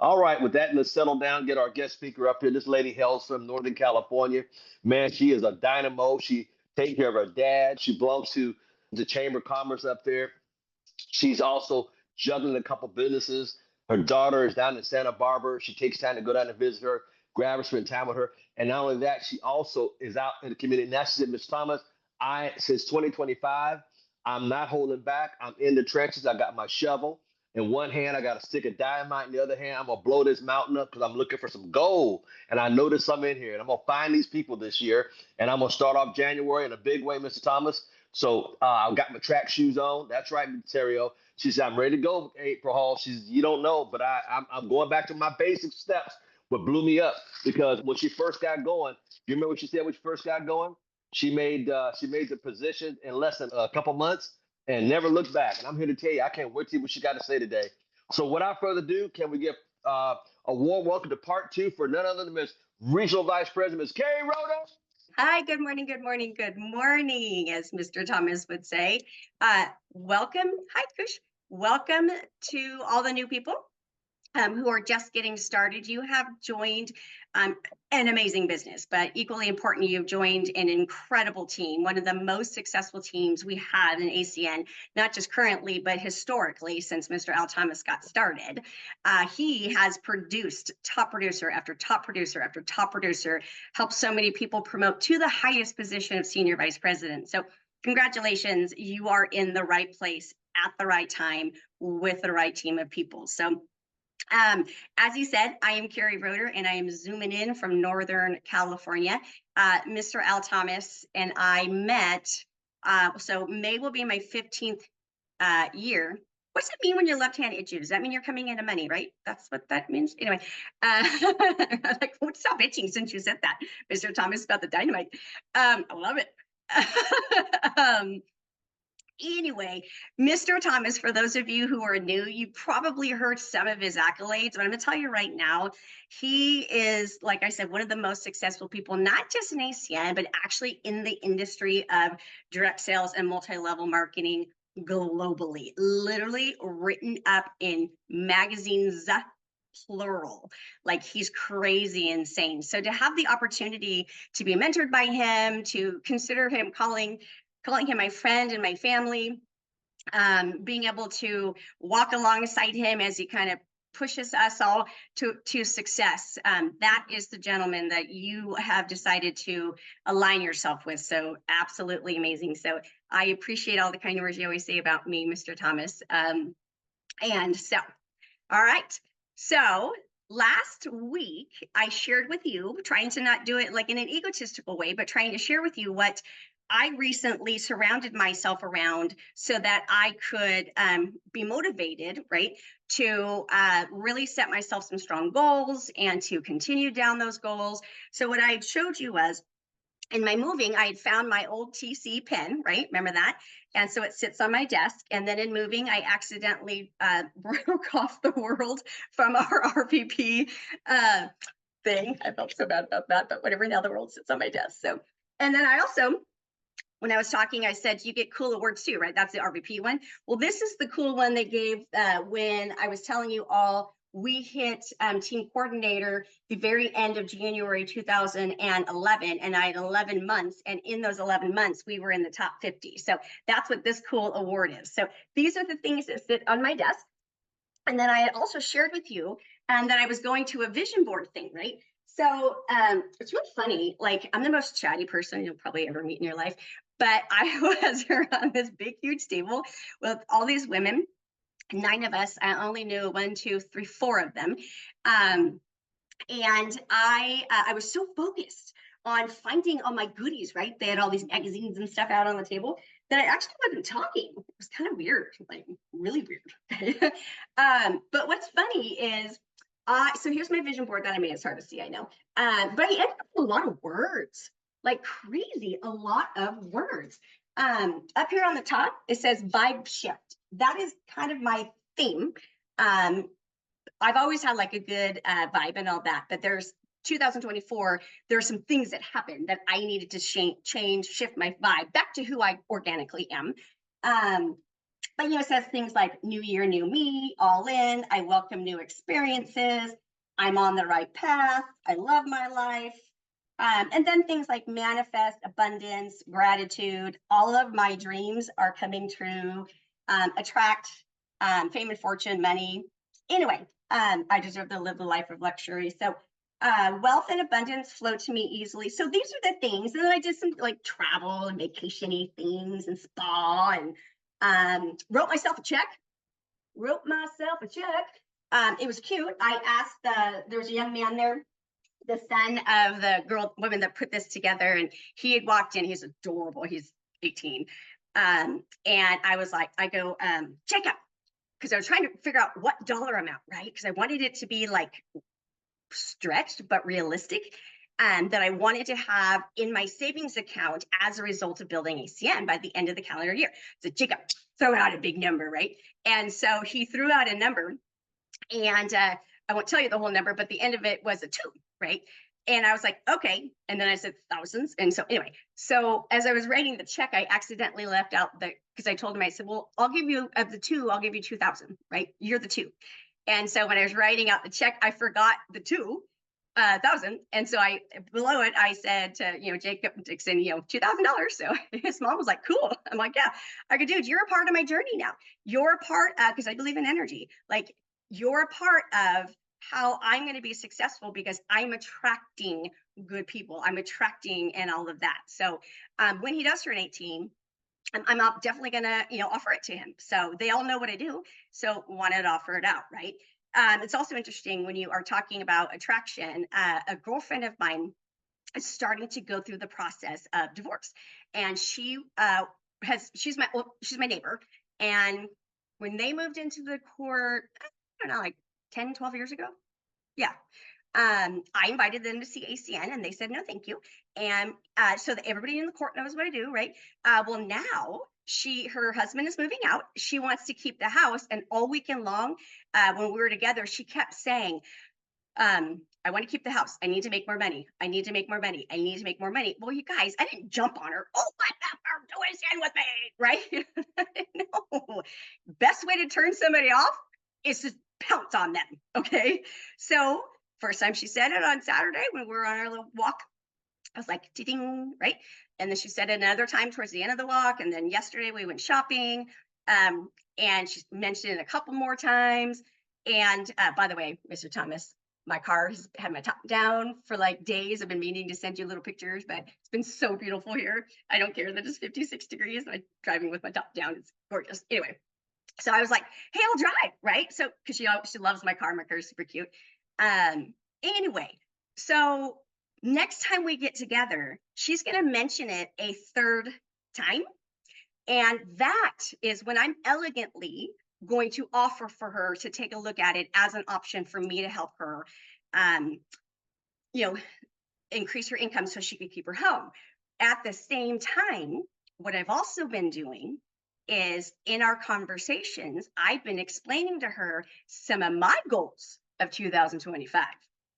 All right, with that, let's settle down, get our guest speaker up here. This lady hails from Northern California. Man, she is a dynamo. She takes care of her dad. She belongs to the Chamber of Commerce up there. She's also juggling a couple businesses. Her daughter is down in Santa Barbara. She takes time to go down and visit her, grab her, spend time with her. And not only that, she also is out in the community. Now she said, Miss Thomas, since 2025, I'm not holding back. I'm in the trenches. I got my shovel. In one hand, I got a stick of dynamite. In the other hand, I'm gonna blow this mountain up because I'm looking for some gold. And I know there's some in here. And I'm gonna find these people this year. And I'm gonna start off January in a big way, Mr. Thomas. So I've got my track shoes on. That's right, Ontario. She said, I'm ready to go, April Hall. She said, you don't know, but I'm going back to my basic steps. What blew me up because when she first got going, you remember what she said when she first got going? She made the position in less than a couple months and never looked back. And I'm here to tell you, I can't wait to see what she got to say today. So without further ado, can we give a warm welcome to part two for none other than Miss Regional Vice President, Miss Keri Roeder. Hi, good morning, good morning, good morning, as Mr. Thomas would say. Welcome, hi, Kush. Welcome to all the new people who are just getting started. You have joined an amazing business, but equally important, you've joined an incredible team, one of the most successful teams we have in ACN, not just currently, but historically since Mr. Al Thomas got started. He has produced top producer after top producer after top producer, helped so many people promote to the highest position of senior vice president. So congratulations, you are in the right place at the right time with the right team of people. So as he said, I am Keri Roeder, and I am zooming in from Northern California. Mr. Al Thomas and I met, so May will be my 15th year. What does it mean when your left hand itches? Does that mean you're coming into money, right? That's what that means. Anyway, like, stop itching since you said that, Mr. Thomas, about the dynamite. I love it. Anyway, Mr. Thomas, for those of you who are new, you probably heard some of his accolades, but I'm going to tell you right now, he is, like I said, one of the most successful people, not just in ACN, but actually in the industry of direct sales and multi-level marketing globally, literally written up in magazines, plural. Like, he's crazy insane. So to have the opportunity to be mentored by him, to consider him calling him my friend and my family, being able to walk alongside him as he kind of pushes us all to success. That is the gentleman that you have decided to align yourself with. So absolutely amazing. So I appreciate all the kind words you always say about me, Mr. Thomas. And so, all right. So last week, I shared with you, trying to not do it like in an egotistical way, but trying to share with you what I recently surrounded myself around so that I could be motivated, right, to really set myself some strong goals and to continue down those goals. So what I showed you was, in my moving, I had found my old TC pen, right? Remember that? And so it sits on my desk. And then in moving, I accidentally broke off the world from our RVP thing. I felt so bad about that, but whatever, now the world sits on my desk. So, and then I also, when I was talking, I said, you get cool awards too, right? That's the RVP one. Well, this is the cool one they gave when I was telling you all, we hit team coordinator the very end of January 2011, and I had 11 months. And in those 11 months, we were in the top 50. So that's what this cool award is. So these are the things that sit on my desk. And then I had also shared with you that I was going to a vision board thing, right? So it's really funny. Like, I'm the most chatty person you'll probably ever meet in your life. But I was around this big, huge table with all these women, 9 of us. I only knew 1, 2, 3, 4 of them. And I was so focused on finding all my goodies, right? They had all these magazines and stuff out on the table that I actually wasn't talking. It was kind of weird, like really weird. But what's funny is, so here's my vision board that I made. It's hard to see, I know. But I ended up with a lot of words. Like crazy, a lot of words. Up here on the top, it says vibe shift. That is kind of my theme. I've always had like a good vibe and all that, but there's 2024, there are some things that happened that I needed to change, shift my vibe back to who I organically am. But, it says things like new year, new me, all in. I welcome new experiences. I'm on the right path. I love my life. And then things like manifest, abundance, gratitude. All of my dreams are coming true. Attract fame and fortune, money. Anyway, I deserve to live the life of luxury. So wealth and abundance flow to me easily. So these are the things. And then I did some like travel and vacation-y things and spa and wrote myself a check. It was cute. I asked there was a young man there, the son of the woman that put this together, and he had walked in. He's adorable. He's 18. And I go, Jacob, because I was trying to figure out what dollar amount, right? Because I wanted it to be like stretched but realistic, and that I wanted to have in my savings account as a result of building ACN by the end of the calendar year. So Jacob, throw out a big number, right? And so he threw out a number, and I won't tell you the whole number, but the end of it was a 2, right? And I was like, okay. And then I said thousands. And so anyway, so as I was writing the check, I accidentally left out because I told him, I said, well, I'll give you, of the 2, I'll give you 2,000, right? You're the 2. And so when I was writing out the check, I forgot the 2,000. And so below it, I said to, Jacob Dixon, $2,000. So his mom was like, cool. I'm like, yeah. I go, dude, you're a part of my journey now. You're a part of, because I believe in energy. Like, you're a part of how I'm going to be successful because I'm attracting good people. I'm attracting and all of that. So when he does turn 18, I'm definitely going to, offer it to him. So they all know what I do. So wanted to offer it out, right? It's also interesting when you are talking about attraction. A girlfriend of mine is starting to go through the process of divorce, and she's my neighbor. And when they moved into the court, I don't know, like 10, 12 years ago. Yeah. I invited them to see ACN, and they said, no, thank you. And so that everybody in the court knows what I do, right? Well, now her husband is moving out. She wants to keep the house. And all weekend long, when we were together, she kept saying, I want to keep the house. I need to make more money. I need to make more money. I need to make more money. Well, you guys, I didn't jump on her. Oh, what the tuition with me, right? No. Best way to turn somebody off is to pounce on them. Okay. So first time she said it on Saturday when we were on our little walk, I was like, ding, right? And then she said it another time towards the end of the walk. And then yesterday we went shopping. And she mentioned it a couple more times. And by the way, Mr. Thomas, my car has had my top down for like days. I've been meaning to send you little pictures, but it's been so beautiful here. I don't care that it's 56 degrees. I'm driving with my top down. It's gorgeous. Anyway, so I was like, hey, I'll drive, right? So, because she loves my car. My car is super cute. Anyway, so next time we get together, she's going to mention it a third time. And that is when I'm elegantly going to offer for her to take a look at it as an option for me to help her, increase her income so she can keep her home. At the same time, what I've also been doing is in our conversations, I've been explaining to her some of my goals of 2025.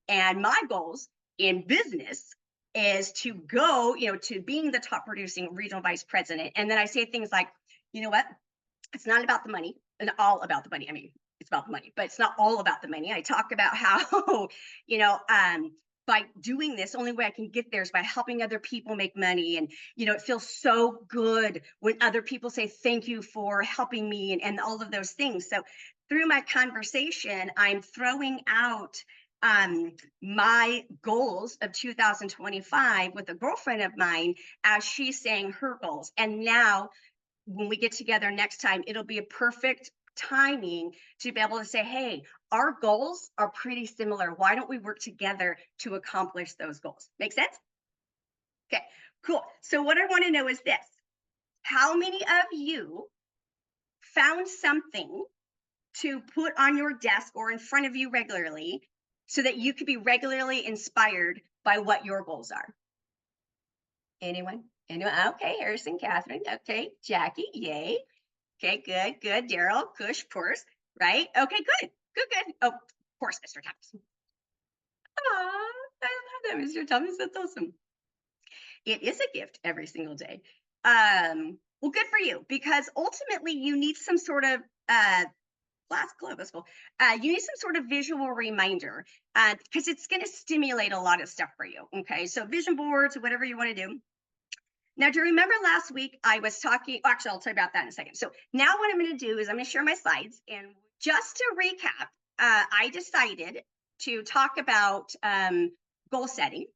And my goals in business is to go, to being the top producing regional vice president. And then I say things like, you know what? It's not about the money and all about the money. I mean, it's about the money, but it's not all about the money. I talk about how, by doing this, only way I can get there is by helping other people make money. And, it feels so good when other people say, thank you for helping me and all of those things. So through my conversation, I'm throwing out my goals of 2025 with a girlfriend of mine as she's saying her goals. And now when we get together next time, it'll be a perfect timing to be able to say, hey, our goals are pretty similar. Why don't we work together to accomplish those goals? Make sense? Okay, cool. So what I want to know is this. How many of you found something to put on your desk or in front of you regularly so that you could be regularly inspired by what your goals are? Anyone? Okay, Harrison, Catherine. Okay, Jackie, yay. Okay, good. Daryl, Kush, Purse, right? Okay, good. Oh, of course, Mr. Thomas. Oh, I love that, Mr. Thomas. That's awesome. It is a gift every single day. Well, good for you, because ultimately you need some sort of last globe as well. You need some sort of visual reminder because it's going to stimulate a lot of stuff for you. Okay, so vision boards, whatever you want to do. Now, do you remember last week I was talking? Actually, I'll tell you about that in a second. So now what I'm going to do is I'm going to share my slides, and just to recap, I decided to talk about goal setting,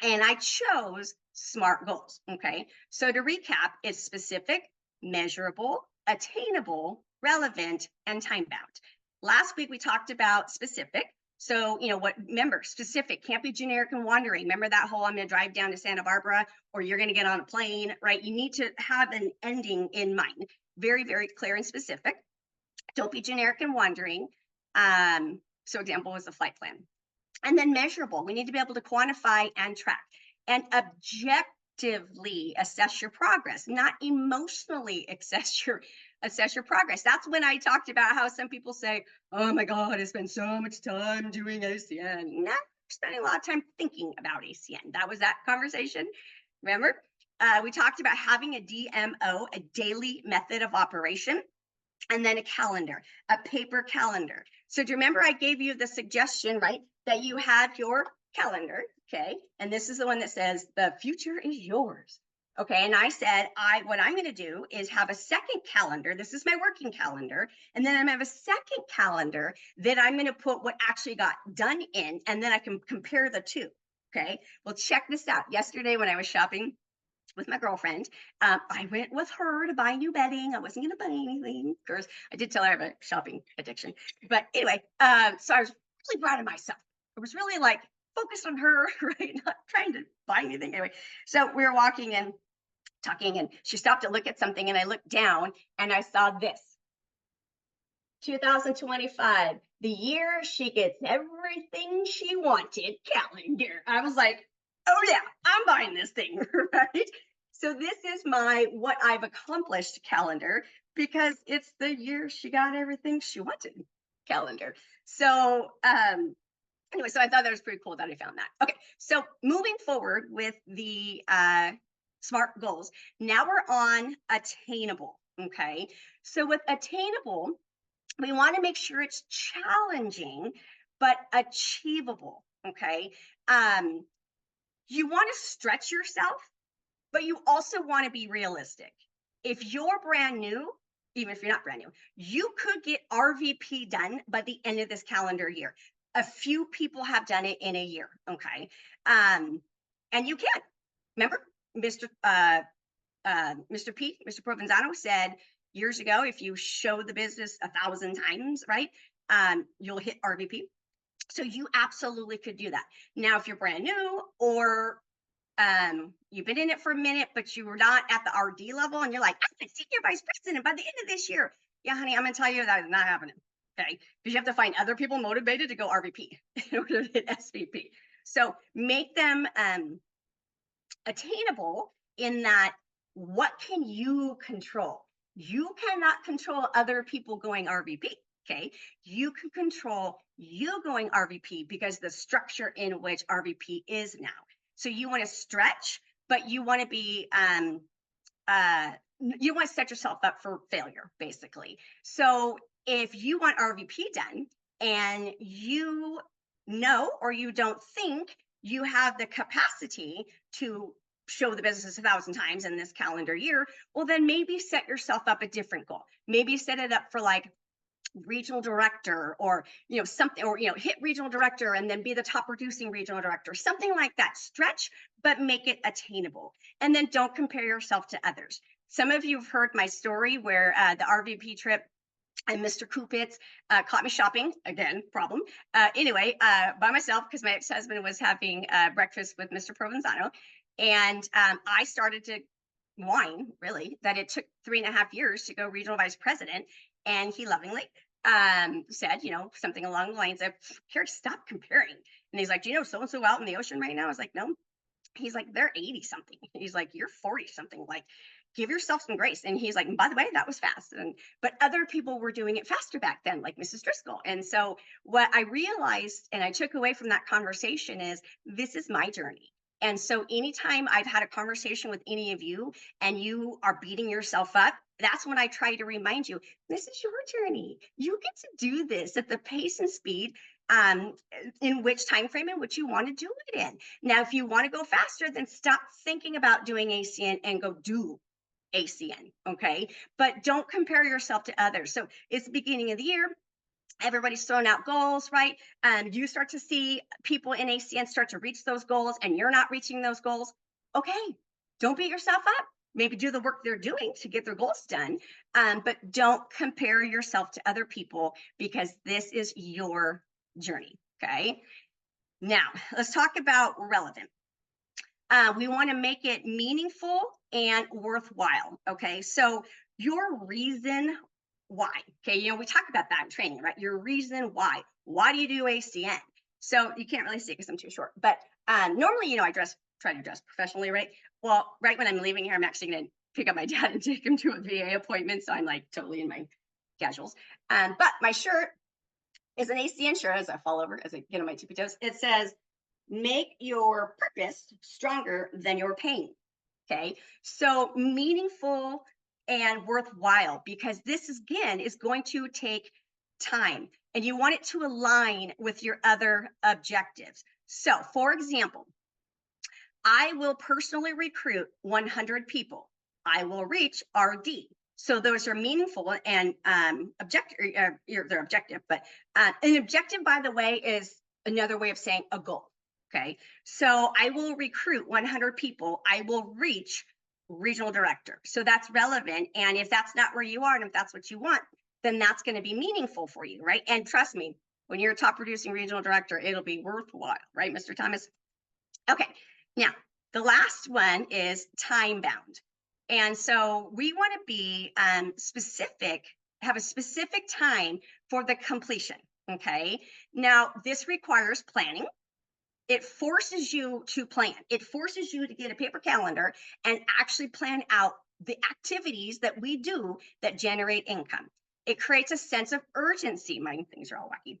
and I chose SMART goals. Okay, so to recap, it's specific, measurable, attainable, relevant, and time bound. Last week we talked about specific. So, remember, specific can't be generic and wandering. Remember that whole I'm going to drive down to Santa Barbara or you're going to get on a plane, right? You need to have an ending in mind. Very, very clear and specific. Don't be generic and wandering. So example was the flight plan. And then measurable. We need to be able to quantify and track and objectively assess your progress, not emotionally assess your progress. That's when I talked about how some people say, oh my God, I spend so much time doing ACN. Not spending a lot of time thinking about ACN. That was that conversation. Remember? We talked about having a DMO, a daily method of operation, and then a calendar, a paper calendar. So do you remember I gave you the suggestion, right, that you have your calendar, okay? And this is the one that says the future is yours. Okay, and I said, what I'm going to do is have a second calendar. This is my working calendar. And then I'm going to have a second calendar that I'm going to put what actually got done in, and then I can compare the two. Okay, well, check this out. Yesterday when I was shopping with my girlfriend, I went with her to buy new bedding. I wasn't going to buy anything. Of course, I did tell her I have a shopping addiction. But anyway, so I was really proud of myself. I was really like focused on her, right? Not trying to buy anything. Anyway, so we were walking and talking, and she stopped to look at something, and I looked down and I saw this. 2025, the year she gets everything she wanted calendar. I was like, oh yeah, I'm buying this thing, right? So this is my what I've accomplished calendar, because it's the year she got everything she wanted calendar. So anyway, so I thought that was pretty cool that I found that. Okay, so moving forward with the SMART goals, now we're on attainable. Okay, so with attainable, we want to make sure it's challenging but achievable. Okay, you want to stretch yourself, but you also want to be realistic. If you're brand new, even if you're not brand new, you could get RVP done by the end of this calendar year. A few people have done it in a year. Okay, and you can. Remember, Mr. Provenzano said years ago, if you show the business 1,000 times, right, you'll hit RVP. So you absolutely could do that. Now, if you're brand new, or you've been in it for a minute, but you were not at the RD level, and you're like, I'm a senior vice president by the end of this year. Yeah, honey, I'm gonna tell you that is not happening. Okay, because you have to find other people motivated to go RVP in order to hit SVP. So make them attainable in that, what can you control? You cannot control other people going RVP. Okay, you can control you going RVP because the structure in which RVP is now. So you want to stretch, but you want to be you want to set yourself up for failure, basically. So if you want RVP done and you know, or you don't think you have the capacity to show the business 1,000 times in this calendar year, well, then maybe set yourself up a different goal. Maybe set it up for like regional director, or something, or hit regional director and then be the top producing regional director, something like that. Stretch, but make it attainable. And then don't compare yourself to others. Some of you have heard my story where the RVP trip and Mr. Kupitz caught me shopping, again, problem. Anyway, by myself, because my ex-husband was having breakfast with Mr. Provenzano. And I started to whine, really, that it took 3.5 years to go regional vice president. And he lovingly said, something along the lines of, Keri, stop comparing. And he's like, do you know so-and-so out in the ocean right now? I was like, no. He's like, they're 80 something. He's like, you're 40 something. Like, give yourself some grace. And he's like, by the way, that was fast. But other people were doing it faster back then, like Mrs. Driscoll. And so what I realized and I took away from that conversation is, this is my journey. And so anytime I've had a conversation with any of you and you are beating yourself up, that's when I try to remind you, this is your journey. You get to do this at the pace and speed in which time frame in which you want to do it in. Now, if you want to go faster, then stop thinking about doing ACN and go do ACN, okay? But don't compare yourself to others. So it's the beginning of the year. Everybody's throwing out goals, right? You start to see people in ACN start to reach those goals and you're not reaching those goals. Okay, don't beat yourself up. Maybe do the work they're doing to get their goals done, but don't compare yourself to other people because this is your journey, okay? Now, let's talk about relevant. We want to make it meaningful and worthwhile, okay? So your reason why, okay? You know, we talk about that in training, right? Your reason why. Why do you do ACN? So you can't really see it because I'm too short, but normally, you know, try to dress professionally, right? Well, right when I'm leaving here, I'm actually going to pick up my dad and take him to a VA appointment. So I'm like totally in my casuals. But my shirt is an ACN shirt as I fall over, as I get on my tippy toes. It says, make your purpose stronger than your pain. Okay. So meaningful and worthwhile, because this again is going to take time and you want it to align with your other objectives. So, for example, I will personally recruit 100 people. I will reach RD. So those are meaningful and they're objective, but an objective, by the way, is another way of saying a goal. Okay. So I will recruit 100 people. I will reach regional director. So that's relevant. And if that's not where you are, and if that's what you want, then that's going to be meaningful for you. Right. And trust me, when you're a top producing regional director, it'll be worthwhile. Right, Mr. Thomas? Okay. Now, the last one is time bound. And so we want to be specific, have a specific time for the completion. Okay. Now, this requires planning. It forces you to plan. It forces you to get a paper calendar and actually plan out the activities that we do that generate income. It creates a sense of urgency. My things are all wacky.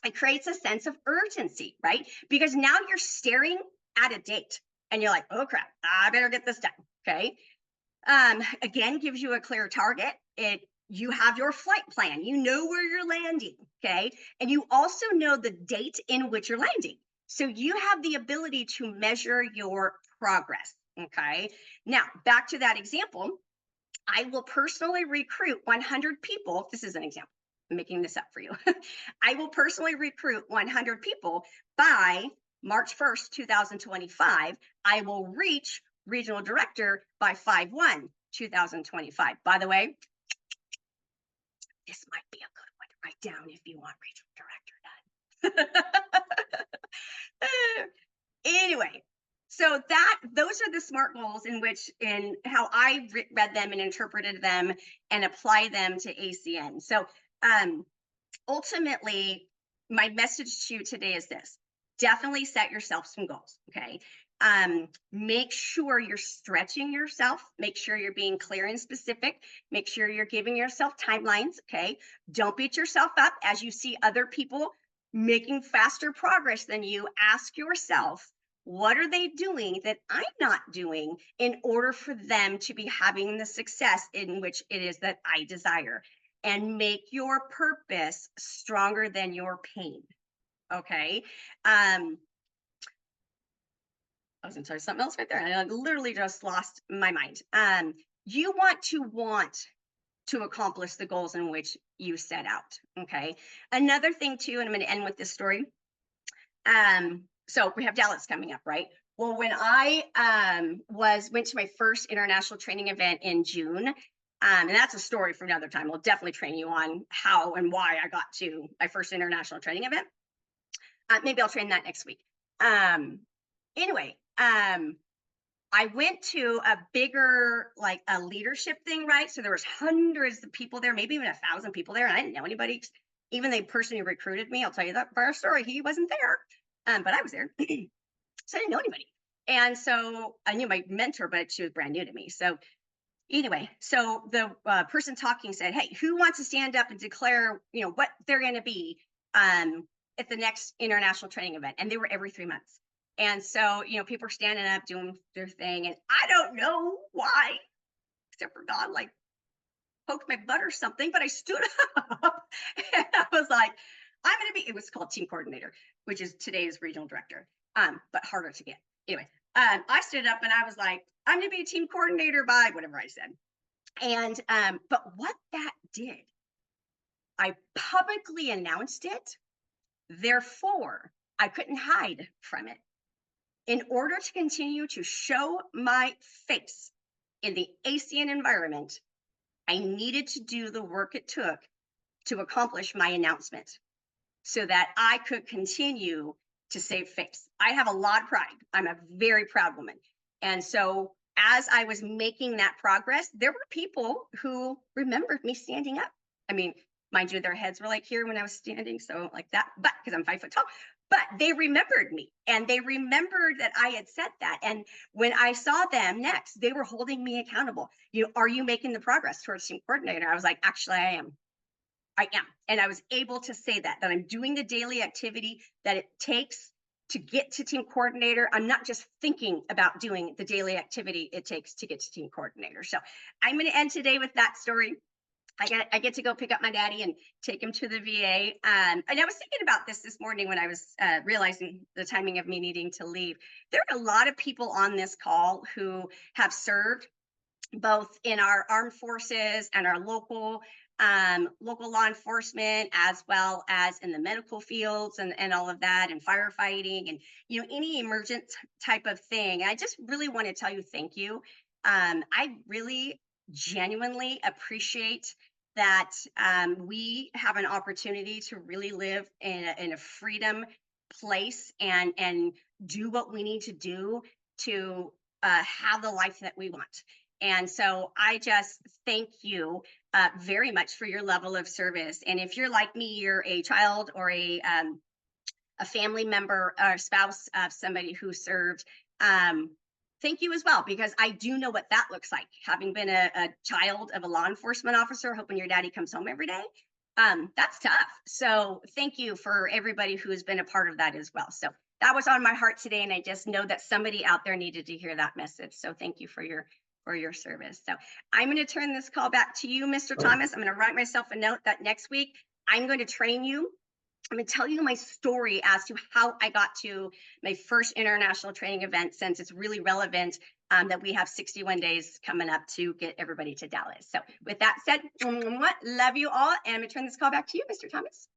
It creates a sense of urgency, right? Because now you're staring at a date and you're like, oh crap, I better get this done. Okay. Again, gives you a clear target. You have your flight plan. You know where you're landing. Okay. And you also know the date in which you're landing. So you have the ability to measure your progress. Okay. Now, back to that example, I will personally recruit 100 people. This is an example. I'm making this up for you. I will personally recruit 100 people by March 1st, 2025. I will reach regional director by 5/1/2025. By the way, this might be a good one to write down if you want regional director done. Anyway, so those are the SMART goals in how I read them and interpreted them and apply them to ACN. So ultimately, my message to you today is this: definitely set yourself some goals. Okay. Make sure you're stretching yourself. Make sure you're being clear and specific. Make sure you're giving yourself timelines. Okay. Don't beat yourself up as you see other people making faster progress than you. Ask yourself, what are they doing that I'm not doing in order for them to be having the success in which it is that I desire? And make your purpose stronger than your pain. Okay. I was going to tell you something else right there. I literally just lost my mind. You want to accomplish the goals in which you set out. Okay. Another thing too, and I'm going to end with this story. So we have Dallas coming up, right? Well, when I went to my first international training event in June, and that's a story for another time. We'll definitely train you on how and why I got to my first international training event. Maybe I'll train that next week. Anyway, I went to a bigger, like a leadership thing, right? So there was hundreds of people there, maybe even 1,000 people there. And I didn't know anybody, even the person who recruited me. I'll tell you that for our story. He wasn't there, but I was there. So I didn't know anybody. And so I knew my mentor, but she was brand new to me. So anyway, so the person talking said, hey, who wants to stand up and declare, what they're going to be at the next international training event? And they were every 3 months. And so, people are standing up doing their thing. And I don't know why, except for God, like poked my butt or something, but I stood up and I was like, I'm going to be, it was called team coordinator, which is today's regional director, but harder to get. Anyway, I stood up and I was like, I'm going to be a team coordinator by whatever I said. And, but what that did, I publicly announced it. Therefore, I couldn't hide from it. In order to continue to show my face in the ASEAN environment, I needed to do the work it took to accomplish my announcement so that I could continue to save face. I have a lot of pride. I'm a very proud woman. And so as I was making that progress, there were people who remembered me standing up. I mean, mind you, their heads were like here when I was standing. So like that, but because I'm 5 foot tall, but they remembered me and they remembered that I had said that. And when I saw them next, they were holding me accountable. Are you making the progress towards team coordinator? I was like, actually, I am. And I was able to say that I'm doing the daily activity that it takes to get to team coordinator. I'm not just thinking about doing the daily activity it takes to get to team coordinator. So I'm going to end today with that story. I get to go pick up my daddy and take him to the VA. And I was thinking about this morning when I was realizing the timing of me needing to leave. There are a lot of people on this call who have served both in our armed forces and our local law enforcement, as well as in the medical fields and all of that, and firefighting and any emergent type of thing. And I just really want to tell you thank you. I really genuinely appreciate that we have an opportunity to really live in a freedom place and do what we need to do to have the life that we want. And so I just thank you very much for your level of service. And if you're like me, you're a child or a family member or spouse of somebody who served, thank you as well, because I do know what that looks like. Having been a child of a law enforcement officer, hoping your daddy comes home every day, that's tough. So thank you for everybody who has been a part of that as well. So that was on my heart today, and I just know that somebody out there needed to hear that message. So thank you for your service. So I'm going to turn this call back to you, Mr. Thomas. I'm going to write myself a note that next week I'm going to train you. I'm going to tell you my story as to how I got to my first international training event, since it's really relevant that we have 61 days coming up to get everybody to Dallas. So with that said, love you all. And I'm going to turn this call back to you, Mr. Thomas.